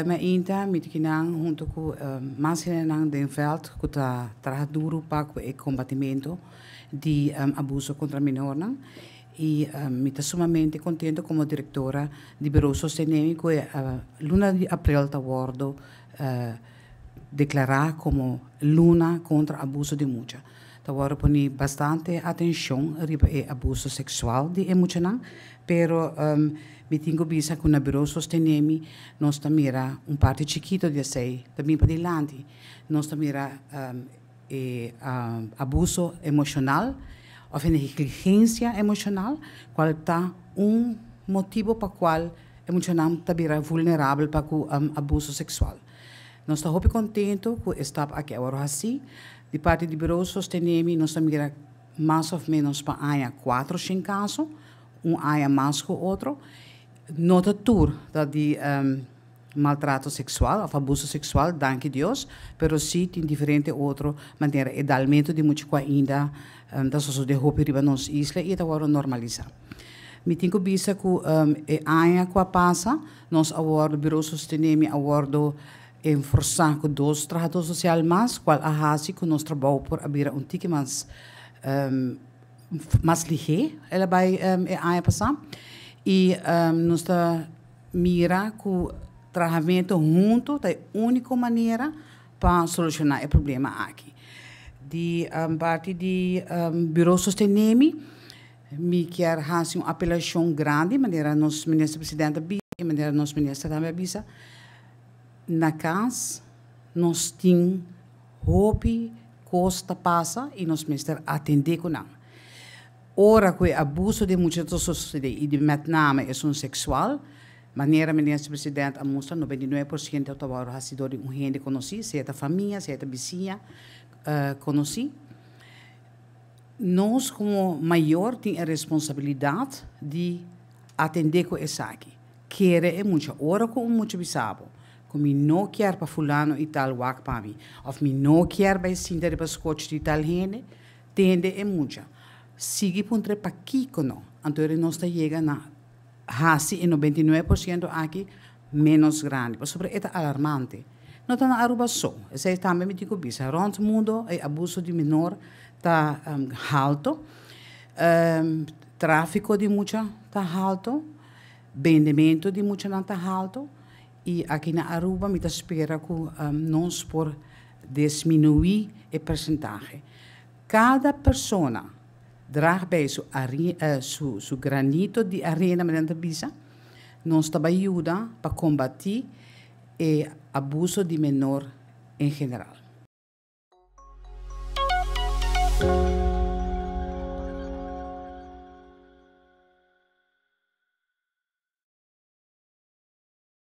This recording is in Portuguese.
Mijn inta met kinang junto com mais nang den veld que tá trabalha duro para o combatimento de abuso contra menor nang e me está sumamente contento como diretora di Bureau Sostenimento que luna di april tá wordo declarar como luna contra abuso de mulher. Tá wordo poni bastante atenção riba e abuso sexual de emocional, pero mi tengo bisa con il Bureau Sostenimi, non sta mira un parte chiquito di sei, também para dilante, non sta mira abuso emocional, ou negligencia emocional, qual está motivo para qual emocional está mira vulnerável para o abuso sexual. Non sta hopi contento com está aqui agora assim, di parte di Bureau Sostenimi, non sta mira mais ou menos para aia 4 5 casos, aia mais que o outro. Nota tour dat die maltrato sexual of abuso sexual, danke Dios, pero sì in differente outro maniera e dal mento di mucho qua ainda da so de hopi riba nos isla e da waro normaliza. Mi tinko bisa ku e aya qua passa nos award Bureau Sostenimi awardo en força ku dos trato social mas qual ahasi ku nos trabalho por abrir un tiki mas lige ela vai e aya passa e nós mira que o tratamento junto é a única maneira para solucionar o problema aqui. De parte do Bureau Sostenimi, me quer fazer uma apelação grande, maneira nosso ministro-presidente bisa, maneira nosso ministro também bisa, na casa nós temos hope costa passa e nosso ministro atender com nós. Ora que abuso de muitas sociedade e de met name é sexual, maneira ministro-presidente a mostra 99% do trabalho ha sido de gente conheci, seja família, seja vizinha, conheci. Nós como maior tem a responsabilidade de atender com essa aqui. Querer é muito, ora com muito bisabo. Como não quer para fulano e tal wak para mim, ou me não quer para sinter para scotch de tal gente, tende é muito. Sigue puntre pa kiko no. Antore nós chega na hasi e 99% aqui menos grande. Mas sobre é alarmante. Não está na Aruba só. Essa também me digo bisa. Rond mundo é abuso de menor tá alto. Tráfico de mucha tá alto. Vendimento de mucha não tá alto. E aqui na Aruba me espera que nós por diminuir o percentual. Cada pessoa draag bij su granito di arena mediante bisa, non sta aiuta per combattere e abuso di menor in generale.